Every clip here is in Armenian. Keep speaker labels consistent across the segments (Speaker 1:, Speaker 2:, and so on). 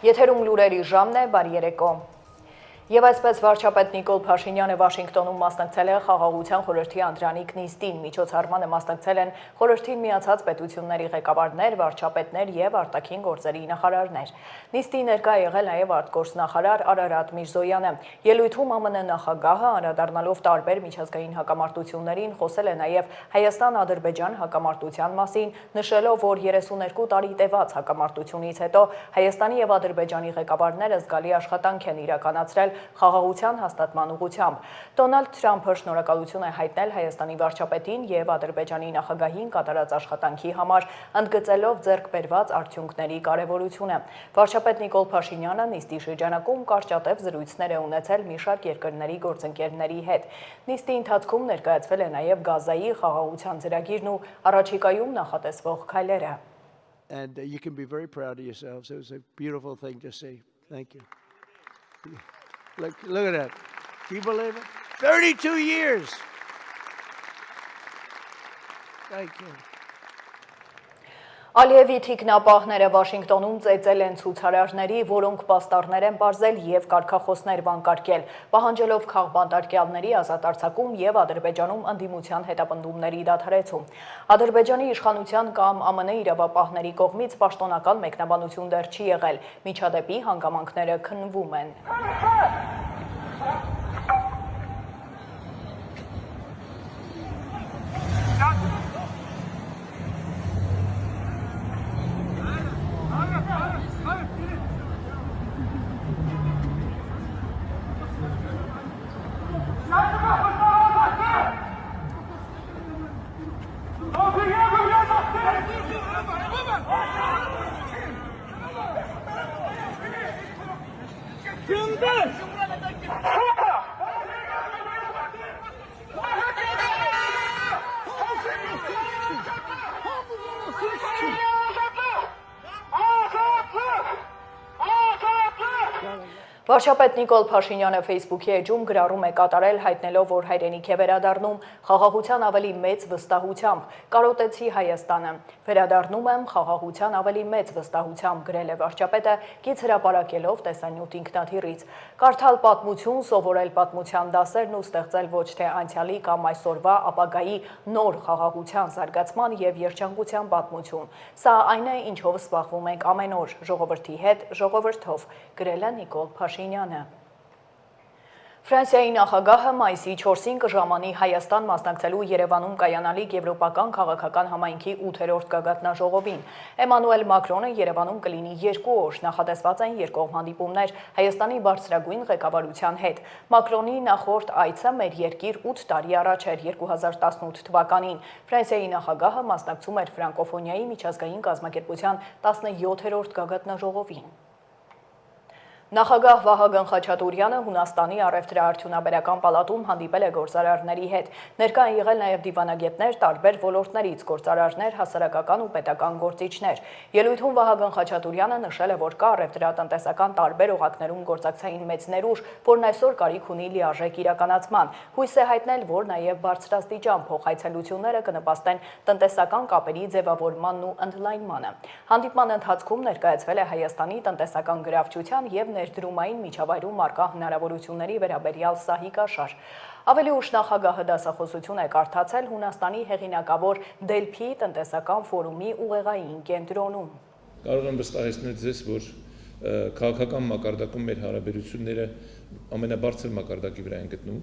Speaker 1: Եթերում լուրերի ժամն է, բարի երեկո։ Եվ այսպես վարչապետ Նիկոլ Փաշինյանը Վաշինգտոնում մասնակցել է Խաղաղության խորհրդի անդրանիկ նիստին։ Միջոցառմանը մասնակցել են խորհրդին միացած պետությունների ղեկավարներ, վարչապետներ եւ արտաքին գործերի նախարարներ։ Նիստին ներկա եղել նաեւ արտգործնախարար Արարատ Միրզոյանը։ Ելույթում ԱՄՆ նախագահը անդրադառնալով տարբեր միջազգային հակամարտություններին խոսել է նաեւ Հայաստան-Ադրբեջան հակամարտության մասին, նշելով, որ 32 տարի տևած հակամարտությունից հետո Հայաստանի եւ Ադրբեջանի ղեկավարները զգալի աշխատանք են իրականացրել խաղաղության հաստատման ուղղությամբ։ Դոնալդ Թրամփը շնորհակալություն է հայտնել Հայաստանի վարչապետին եւ Ադրբեջանի նախագահին կատարած աշխատանքի համար, ընդգծելով ձեռք բերված արդյունքների կարեւորությունը։ Վարչապետ Նիկոլ Փաշինյանը նիստի շրջանակում կարճատև զրույցներ է ունեցել մի շարք երկրների գործընկերների հետ։ Նիստի ընթացքում ներկայացվել է նաեւ Գազայի խաղաղության ծրագիրն ու առաջիկայում նախատեսվող քայլերը։
Speaker 2: And you can be very proud of yourselves. It was a beautiful thing to see. Thank you. Look at that. Can you believe it? 32 years. Thank you.
Speaker 1: Ալիևի թիկնապահները Վաշինգտոնում ծեծել են ցուցարարների, որոնք պաստառներ են բարձել եւ կարգախոսներ վանկարկել, պահանջելով քաղբանտարկյալների ազատ արձակում եւ Ադրբեջանում ընդդիմության հետապնդումների դադարեցում։ Ադրբեջանի իշխանության կամ ԱՄՆ իրավապահների կողմից պաշտոնական մեկնաբանություն դեռ չի եղել, միջադեպի հանգամանքները քննվում են։ Վարչապետ Նիկոլ Փաշինյանը Facebook-ի էջում գրառում է կատարել, հայտնելով, որ հայրենիք է վերադառնում խաղաղության ավելի մեծ վստահությամբ, կարոտեցի Հայաստանը։ Վերադառնում եմ խաղաղության ավելի մեծ վստահությամբ, գրել է վարչապետը, կից հրապարակելով տեսանյութ ինքնաթիռից։ Կարդալ պատմություն, սովորել պատմության դասերն ու ստեղծել ոչ թե անցյալի կամ այսօրվա, ապագայի նոր խաղաղության զարգացման եւ երջանկության պատմություն։ Սա այն է, ինչով զբաղվում ենք ամեն օր, ժողովրդի հետ, ժողովրդով, գրել է Նիկոլ Փաշինյանը։ Ֆրանսիայի նախագահը մայիսի 4-ին կժամանի Հայաստան մասնակցելու Երևանում կայանալիք Եվրոպական քաղաքական համայնքի 8-րդ գագաթնաժողովին։ Էմանուել Մակրոնը Երևանում կլինի 2 օր, նախատեսված են երկկողմ հանդիպումներ Հայաստանի բարձրագույն ղեկավարության հետ։ Մակրոնի նախորդ այցը մեր երկիր 8 տարի առաջ էր 2018 թվականին։ Ֆրանսիայի նախագահը մասնակցում էր ֆրանկոֆոնիայի միջազգային կազմակերպության 17-րդ գագաթնաժողովին։ Նախագահ Վահագն Խաչատուրյանը Հունաստանի առևտրաարդյունաբերական պալատում հանդիպել է գործարարների հետ։ Ներկա են եղել նաև դիվանագետներ տարբեր ոլորտներից, գործարարներ, հասարակական ու պետական գործիչներ։ Ելույթում Վահագն Խաչատուրյանը նշել է, որ կա առևտրատնտեսական տարբեր օղակներում գործակցային մեծ ներուժ, որն այսօր կարիք ունի լիարժեք իրականացման։ Հույս է հայտնել, որ նաև բարձրաստիճան փոխայցելությունները կնպաստեն տնտեսական կապերի ձևավորմանն ու ընդլայնմանը։ Հանդիպման ընթացքում ներկայացվել է Հայաստանի տնտեսական գրավչության եւ ներդրումային միջավայրում արկա հնարավորությունների վերաբերյալ սահիկաշար։ Ավելի ուշ նախագահը դասախոսություն է կարդացել Հունաստանի հեղինակավոր Դելփի տնտեսական ֆորումի ուղեղային կենտրոնում։
Speaker 3: Կարող եմ վստահեցնել ձեզ, որ քաղաքական մակարդակում մեր հարաբերությունները ամենաբարձր մակարդակի վրա են գտնվում։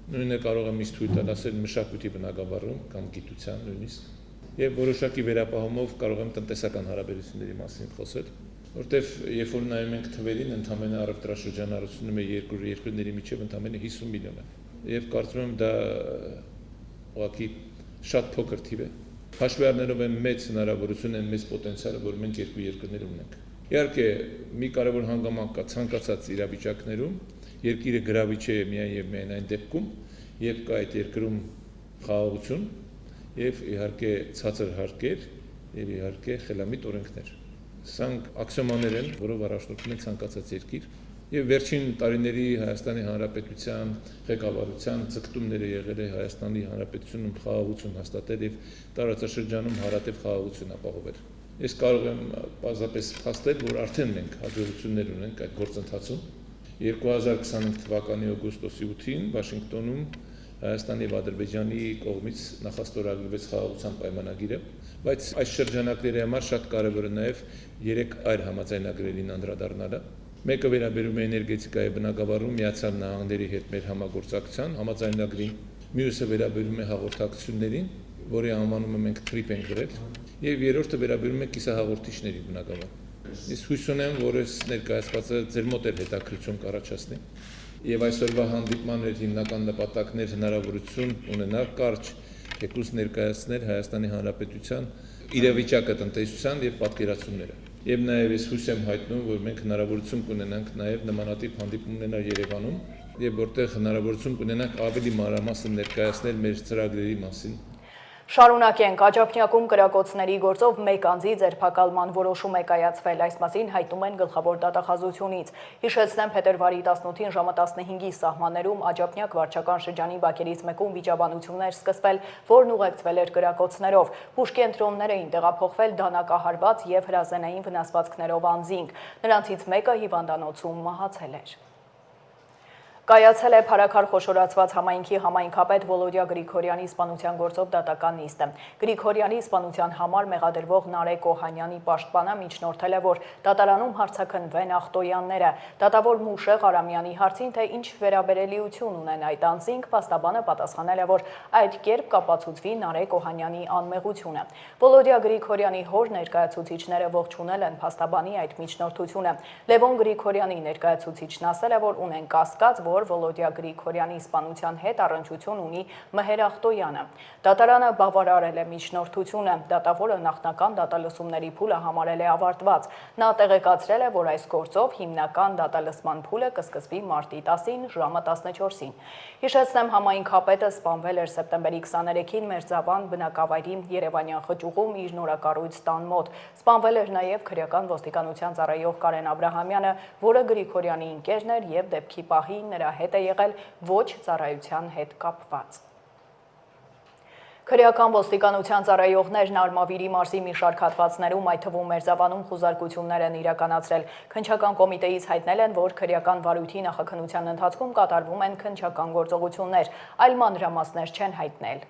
Speaker 3: Նույնը կարող եմ իսկ թույլ տալ ասել մշակույթի բնագավառում կամ գիտության նույնիսկ։ Եվ որոշակի վերապահումով կարող եմ տնտեսական հարաբերությունների մասին խոսել, որտեվ երբ որ նայում ենք թվերին, ընդամենը առևտրաշրջանառությունը մեր երկրների միջև ընդամենը 50 միլիոն է։ Եվ կարծում եմ դա ուղղակի շատ փոքր թիվ է։ Հաշվի առնելով այն մեծ հնարավորությունը, այն մեծ պոտենցիալը, որ մենք երկու երկրներ ունենք։ Իհարկե, մի կարևոր հանգամանք կա ցանկացած իրավիճակներում, երկիրը գրավիչ է միայն եւ միայն այն դեպքում, երբ կա այդ երկրում խաղաղություն եւ իհարկե ցածր հարկեր եւ իհարկե խելամիտ օրենքներ։ Սրանք աքսիոմաներ են, որով առաջնորդում են ցանկացած երկիր եւ վերջին տարիների Հայաստանի Հանրապետության ղեկավարության ցկտումները եղել է Հայաստանի Հանրապետությունում խաղաղություն հաստատել եւ տարածաշրջանում հարատև խաղաղություն ապահովել։ Ես կարող եմ պարզապես փաստել, որ արդեն մենք հաջողություններ ունենք այդ գործընթացում։ 2025 թվականի օգոստոսի 8-ին Վաշինգտոնում Հայաստանի եւ Ադրբեջանի կողմից նախաստորագրվեց խաղաղության պայմանագիրը, բայց այս շրջանակների համար շատ կարևոր է նաեւ 3 այլ համաձայնագրերին անդրադառնալը։ Մեկը վերաբերում է էներգետիկայի բնագավառում Միացյալ Նահանգների հետ մեր համագործակցության համաձայնագրին, մյուսը վերաբերում է հաղորդակցություններին, որի անվանումը մենք TRIP ենք գրել, եւ երրորդը վերաբերում է կիսահաղորդիչների բնագավառ։ Ես հույս ունեմ, որ այս ներկայացվածը ձեր մոտ էլ հետաքրքրություն կառաջացնի եւ այսօրվա հանդիպմանների հիմնական նպատակն էր հնարավորություն ունենալ կարճ եկուս ներկայացնել Հայաստանի Հանրապետության իրավիճակը, տնտեսության եւ պատկերացումները։ Եվ նաեւ ես հույս եմ հայտնում, որ մենք հնարավորություն կունենանք նաեւ նմանատիպ հանդիպում ունենալ Երևանում եւ որտեղ հնարավորություն կունենանք ավելի մանրամասն ներկայացնել մեր ծրագրերի մասին։
Speaker 1: Շարունակենք, Աջափնյակում կրակոցների գործով 1 անձի ձերբակալման որոշում է կայացվել, այս մասին հայտնում են գլխավոր դատախազությունից։ Հիշեցնեմ, փետրվարի 18-ին ժամը 15-ի սահմաններում Աջափնյակ վարչական շրջանի բակերից մեկում վիճաբանություններ սկսվել, որն ուղեկցվել էր կրակոցներով։ Բուժկենտրոններ էին տեղափոխվել դանակահարված եւ հրազենային վնասվածքներով անձինք։ Նրանցից մեկը հիվանդանոցում մահացել էր։ Կայացել է Փարաքար խոշորացված համայնքի համայնքապետ Վոլոդիա Գրիգորյանի սպանության գործով դատական նիստը։ Գրիգորյանի սպանության համար մեղադրվող Նարեկ Օհանյանի պաշտպանը միջնորդել է, որ դատարանում հարցաքննվեն ախտոյանները։ Դատավոր Մուշեղ Արամյանի հարցին, թե ինչ վերաբերելիություն ունեն այդ անձինք, փաստաբանը պատասխանել է, որ այդ կերպ կապացուցվի Նարեկ Օհանյանի անմեղությունը։ Վոլոդիա Գրիգորյանի հոր ներկայացուցիչները ողջունել են փաստաբանի այդ միջնորդությունը։ Լևոն Գրիգորյանի ներկայացուցիչն ասել է, որ ունեն կասկած, որ Վոլոդիա Գրիգորյանի սպանության հետ առնչություն ունի Մհեր Ախտոյանը։ Դատարանը բավարարել է միջնորդությունը, դատավորը նախնական դատալսումների փուլը համարել է ավարտված։ Նա տեղեկացրել է, որ այս գործով հիմնական դատալսման փուլը կսկսվի մարտի 10-ին ժամը 14-ին։ Հիշեցնեմ, համայնքապետը սպանվել էր սեպտեմբերի 23-ին Մերձավան բնակավայրի Երևանյան խճուղում իր նորակառույց տան մոտ։ Սպանվել էր նաև քրեական ոստիկանության ծառայող Կարեն Աբրահամյանը, որը Գրիգորյանի ընկերն էր եւ դեպքի պահին նրա հետ է եղել ոչ ծառայության հետ կապված։ Քրեական ոստիկանության ծառայողներն Արմավիրի մարզի մի շարք հատվածներում, այդ թվում Մերձավանում խուզարկություններ են իրականացրել։ Քննչական կոմիտեից հայտնել են, որ քրեական վարույթի նախաքննության ընթացքում կատարվում են քննչական գործողություններ, այլ մանրամասներ չեն հայտնել։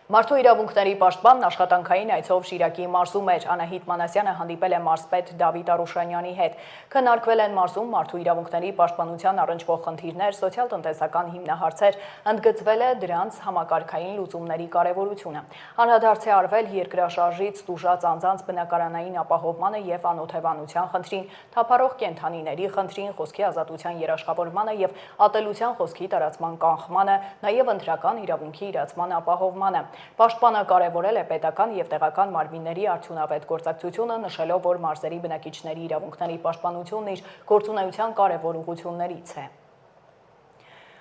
Speaker 1: Մարդու իրավունքների պաշտպանն աշխատանքային այցով Շիրակի մարզում էր։ Անահիտ Մանասյանը հանդիպել է մարզպետ Դավիթ Արուշանյանի հետ։ Քննարկվել են մարզում մարդու իրավունքների պաշտպանության առնչվող խնդիրներ, սոցիալ-տնտեսական հիմնահարցեր, ընդգծվել է դրանց համակարգային լուծումների կարևորությունը։ Անդրադարձ է արվել երկրաշարժից տուժած անձանց բնակարանային ապահովմանը եւ անօթևանության խնդրին, թափառող կենդանիների խնդրին, խոսքի ազատության երաշխավորմանը եւ ատելության խոսքի տարածման կանխմանը, նաեւ ընտրական իրավունքի իրացման ապահովմանը։ Պաշտպանը կարևորել է պետական եւ տեղական մարմինների արդյունավետ գործակցությունը, նշելով, որ մարզերի բնակիչների իրավունքների պաշտպանությունն իր գործունեության կարևոր ուղղություններից է։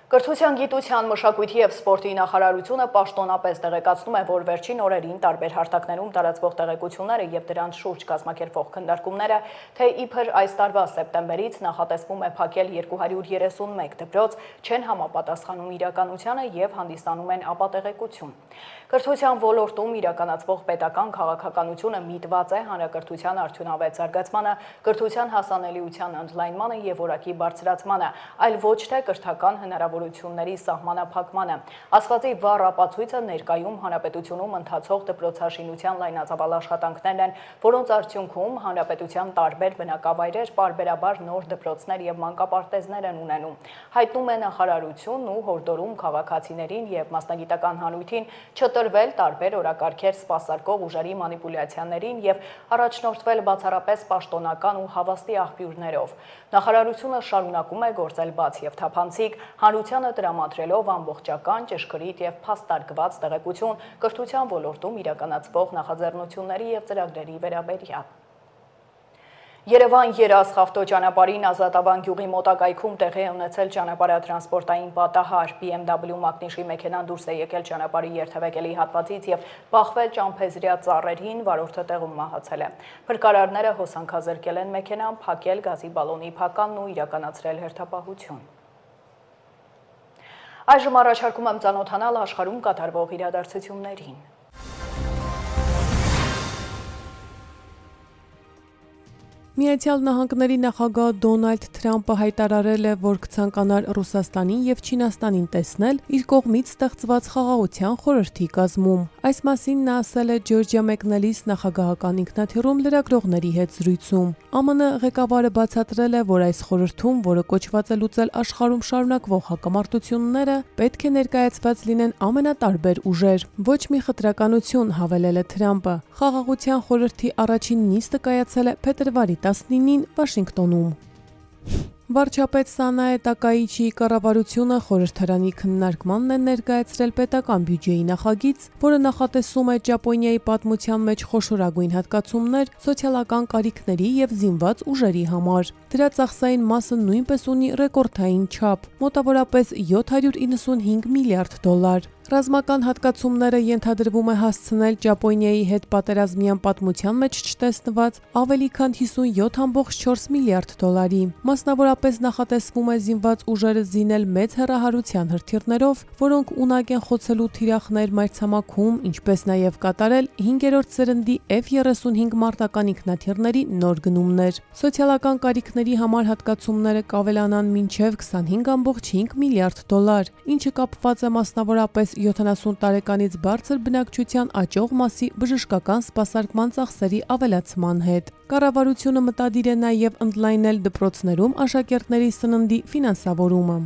Speaker 1: Կրթության, գիտության, մշակույթի եւ սպորտի նախարարությունը պաշտոնապես տեղեկացնում է, որ վերջին օրերին տարբեր հարթակներում տարածվող տեղեկությունները եւ դրանց շուրջ կազմակերպվող քննարկումները, թե իբր այս տարվա սեպտեմբերից նախատեսվում է փակել 231 դպրոց, չեն համապատասխանում իրականությանը եւ հանդիսանում են ապատեղեկություն։ Կրթության ոլորտում իրականացվող պետական քաղաքականությունը միտված է հանրակրթության արդյունավետ զարգացմանը, կրթության հասանելիության ընդլայնմանը եւ որակի բարձրացմանը, այլ ոչ թե կրթական հնարավորությունների սահմանափակմանը։ Ասվածի վառ ապացույցը ներկայում հանրապետությունում ընթացող դպրոցաշինության լայնածավալ աշխատանքներն են, որոնց արդյունքում հանրապետության տարբեր բնակավայրեր պարբերաբար նոր դպրոցներ եւ մանկապարտեզներ են ունենում։ Հայտնում է նախարարությունն ու հորդորում քաղաքացիներին եւ մասնագիտական հանրույթին չտրվել տարբեր օրակարգեր սպասարկող ուժերի մանիպուլյացիաներին եւ առաջնորդվել բացառապես պաշտոնական ու հավաստի աղբյուրներով։ Նախարարությունը շարունակում է գործել բաց եւ թափանցիկ, հանրությանը տրամադրելով ամբողջական, ճշգրիտ եւ փաստարկված տեղեկություն կրթության ոլորտում իրականացվող նախաձեռնությունների եւ ծրագրերի վերաբերյալ։ Երևան-Երազխ ավտոճանապարհին Ազատավան գյուղի մոտակայքում տեղի է ունեցել ճանապարհատրանսպորտային պատահար։ BMW մակնիշի մեքենան դուրս է եկել ճանապարհի երթևեկելի հատվածից եւ բախվել ճամփեզրյա ծառերին, վարորդը տեղում մահացել է։ Փրկարարները հոսանքազրկել են մեքենան, փակել գազի բալոնի փականն ու իրականացրել հերթապահություն։ Այժմ առաջարկում եմ ծանոթանալ աշխարհում կատարվող իրադարձություններին։
Speaker 4: Միացյալ Նահանգների նախագահ Դոնալդ Թրամփը հայտարարել է, որ կցանկանար Ռուսաստանին եւ Չինաստանին տեսնել իր կողմից ստեղծված խաղաղության խորհրդի կազմում։ Այս մասին նա ասել է Ջորջիա մեկնելիս նախագահական ինքնաթիռում լրագրողների հետ զրույցում։ ԱՄՆ ղեկավարը բացատրել է, որ այս խորհրդում, որը կոչված է լուծել աշխարհում շարունակվող հակամարտությունները, պետք է ներկայացված լինեն ամենատարբեր ուժեր։ Ոչ մի խտրականություն, հավելել է Թրամփը։ Խաղաղության խորհրդի առաջին նիստը կայացել է փետրվարի 19-ին Վաշինգտոնում։ Վարչապետ Սանայե Տակաիչիի կառավարությունը խորհրդարանի քննարկմանն է ներկայացրել պետական բյուջեի նախագիծ, որը նախատեսում է Ճապոնիայի պատմության մեջ խոշորագույն հատկացումներ սոցիալական կարիքների եւ զինված ուժերի համար։ Դրա ծախսային մասը նույնպես ունի ռեկորդային չափ՝ մոտավորապես $795 միլիարդ։ Ռազմական հատկացումները ենթադրվում է հասցնել Ճապոնիայի հետ պատերազմյան պատմության մեջ չտեսնված ավելի քան $57.4 միլիարդ։ Մասնավորապես նախատեսվում է զինված ուժերը զինել մեծ հեռահարության հրթիռներով, որոնք ունակ են խոցելու թիրախներ մայրցամաքում, ինչպես նաև կատարել 5-րդ սերնդի F-35 մարտական ինքնաթիռների նոր գնումներ։ Սոցիալական կարիքների համար հատկացումները կավելանան մինչև $25.5 միլիարդ, ինչը կապված է մասնավորապես 70 տարեկանից բարձր բնակչության աճող մասի բժշկական սպասարկման ծախսերի ավելացման հետ։ Կառավարությունը մտադիր է նաև ընդլայնել դպրոցներում աշակերտների սննդի ֆինանսավորումը։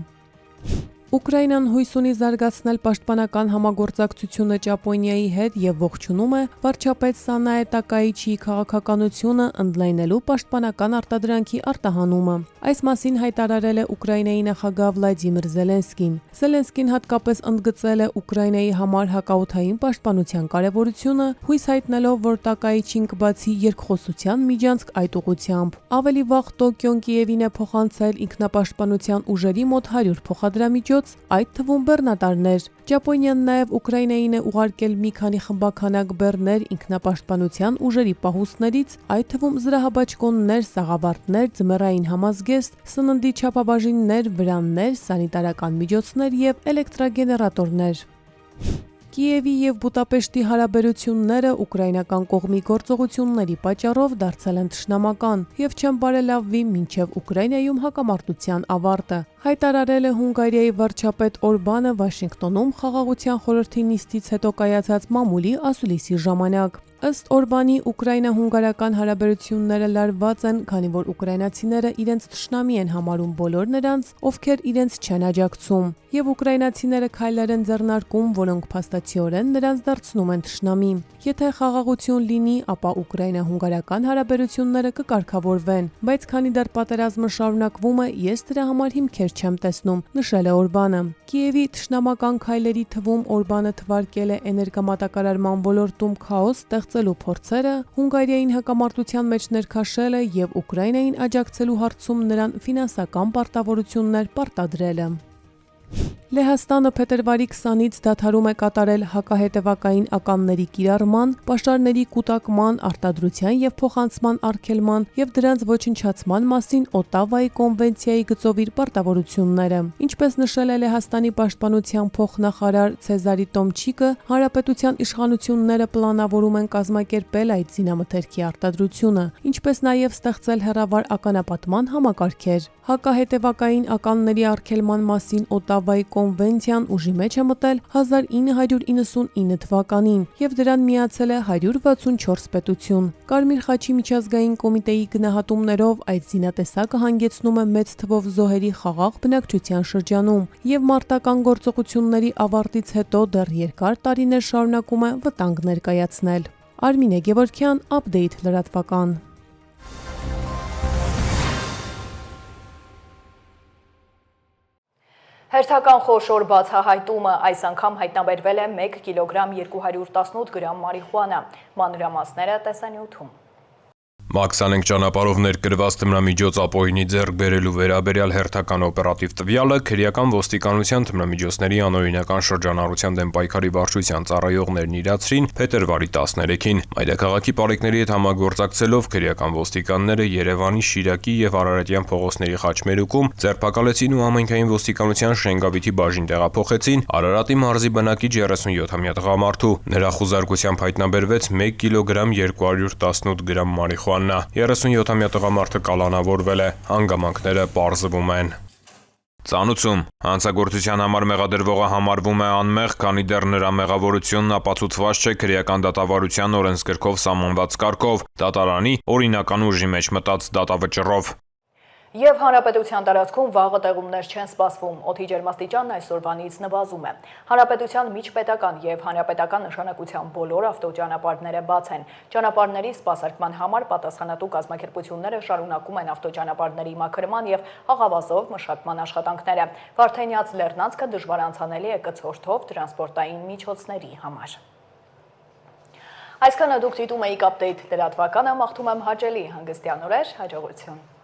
Speaker 4: Ուկրաինան հույս ունի զարգացնել պաշտպանական համագործակցությունը Ճապոնիայի հետ եւ ողջունում է վարչապետ Սանայե Տակաիչիի քաղաքականությունը ընդլայնելու պաշտպանական արտադրանքի արտահանումը։ Այս մասին հայտարարել է Ուկրաինայի նախագահ Վլադիմիր Զելենսկին։ Զելենսկին հատկապես ընդգծել է Ուկրաինայի համար հակաօդային պաշտպանության կարևորությունը, հույս հայտնելով, որ Տակաիչին կբացի երկխոսության միջանցք այդ ուղղությամբ։ Ավելի վաղ Տոկիոն Կիևին է փոխանցել ինքնապաշտպանության ուժերի մոտ 100 փոխադրամիջոց, այդ թվում բեռնատարներ։ Ճապոնիան նաև Ուկրաինային է ուղարկել մի քանի խմբականակ բեռներ ինքնապաշտպանության ուժերի պահուստներից, այդ թվում զրահաբաճկոններ, սաղավարտներ, ձմեռային համազգեստ, սննդի չափաբաժիններ, վրաններ, սանիտարական միջոցներ եւ էլեկտրագեներատորներ։ Կիևի եւ Բուդապեշտի հարաբերությունները ուկրաինական կողմի գործողությունների պատճառով դարձել են թշնամական եւ չեն բարելավվի մինչեւ Ուկրաինայում հակամարտության ավարտը։ Հայտարարել է Հունգարիայի վարչապետ Օրբանը Վաշինգտոնում խաղաղության խորհրդի նիստից հետո կայացած մամուլի ասուլիսի ժամանակ։ Ըստ Օրբանի ուկրաինա-հունգարական հարաբերությունները լարված են, քանի որ ուկրաինացիները իրենց թշնամի են համարում բոլոր նրանց, ովքեր իրենց չեն աջակցում, եւ ուկրաինացիները քայլեր են ձեռնարկում, որոնք փաստացիորեն նրանց դարձնում են թշնամի։ Եթե խաղաղություն լինի, ապա ուկրաինա-հունգարական հարաբերությունները կկարգավորվեն, բայց քանի դեռ պատերազմը շարունակվում է, ես դրա համար հիմքեր չեմ տեսնում, նշել է Օրբանը։ Կիևի թշնամական քայլերի թվում Օրբանը թվարկել է էներգամատակարարման ոլորտում քաոս ստեղծելու փորձերը, Հունգարիային հակամարտության մեջ ներքաշելը եւ Ուկրաինային աջակցելու հարցում նրան ֆինանսական պարտավորություններ պարտադրելը։ Լեհաստանը փետրվարի 20-ից դադարում է կատարել հակահետևակային ականների կիրառման, պաշարների կուտակման, արտադրության եւ փոխանցման արգելման եւ դրանց ոչնչացման մասին Օտավայի կոնվենցիայի գծով իր պարտավորությունները։ Ինչպես նշել է Լեհաստանի պաշտպանության փոխնախարար Ցեզարի Տոմչիկը, հանրապետության իշխանությունները պլանավորում են կազմակերպել այդ զինամթերքի արտադրությունը, ինչպես նաեւ ստեղծել հեռավար ականապատման համակարգեր։ Հակահետևակային ականների արգելման մասին Օտավայի կոնվենցիան ուժի մեջ է մտել 1999 թվականին եւ դրան միացել է 164 պետություն։ Կարմիր խաչի միջազգային կոմիտեի գնահատումներով այդ զինատեսակը հանգեցնում է մեծ թվով զոհերի խաղաղ բնակչության շրջանում եւ մարտական գործողությունների ավարտից հետո դեռ երկար տարիներ շարունակում է վտանգ ներկայացնել։ Արմինե Գևորգյան, Update լրատվական։
Speaker 1: Հերթական խոշոր բացահայտումը այս անգամ հայտնաբերվել է 1 կիլոգրամ 218 գրամ մարիխուանա։ Մանրամասները տեսանյութում։
Speaker 5: Մաքսանենք ճանապարհով ներկրված թմրամիջոց ապօրինի ձեռք բերելու վերաբերյալ հերթական օպերատիվ տվյալը քրեական ոստիկանության թմրամիջոցների անօրինական շրջանառության դեմ պայքարի վարչության ծառայողներն իրացրին փետրվարի 13-ին։ Մայրաքաղաքի պարեկների հետ համագործակցելով քրեական ոստիկանները Երևանի, Շիրակի եւ Արարատյան փողոցների խաչմերուկում ձերբակալեցին ու համայնքային ոստիկանության Շենգավիթի բաժին տեղափոխեցին Արարատի մարզի բնակիչ 37-ամյա տղամարդու։ Նրա խուզարկությամբ հայտնաբերվեց 1 կիլոգրամ 218 գրամ մարիխուանա։ Հովաննա։ 37-ամյա տղամարդը կալանավորվել է, հանգամանքները պարզվում են։ Ծանուցում հանցագործության համար մեղադրվողը համարվում է անմեղ, քանի դեռ նրա մեղավորությունն ապացուցված չէ քրեական դատավարության օրենսգրքով սահմանված կարգով, դատարանի օրինական ուժի մեջ մտած դատավճռով։
Speaker 1: Եվ հանրապետության տարածքում վաղը տեղումներ չեն սպասվում, օդի ջերմաստիճանն այսօրվանից նվազում է։ Հանրապետության միջպետական եւ հանրապետական նշանակության բոլոր ավտոճանապարհները բաց են։ Ճանապարհների սպասարկման համար պատասխանատու կազմակերպությունները շարունակում են ավտոճանապարհների մաքրման եւ աղավազով մշակման աշխատանքները։ Վարդենյաց Լեռնանցքը դժվար անցանելի է կցորդով տրանսպորտային միջոցների համար։ Այսքանը դուք դիտում եք Update լրատվականը, մաղթում եմ հաճելի հանգստյան օրեր, հաջողություն։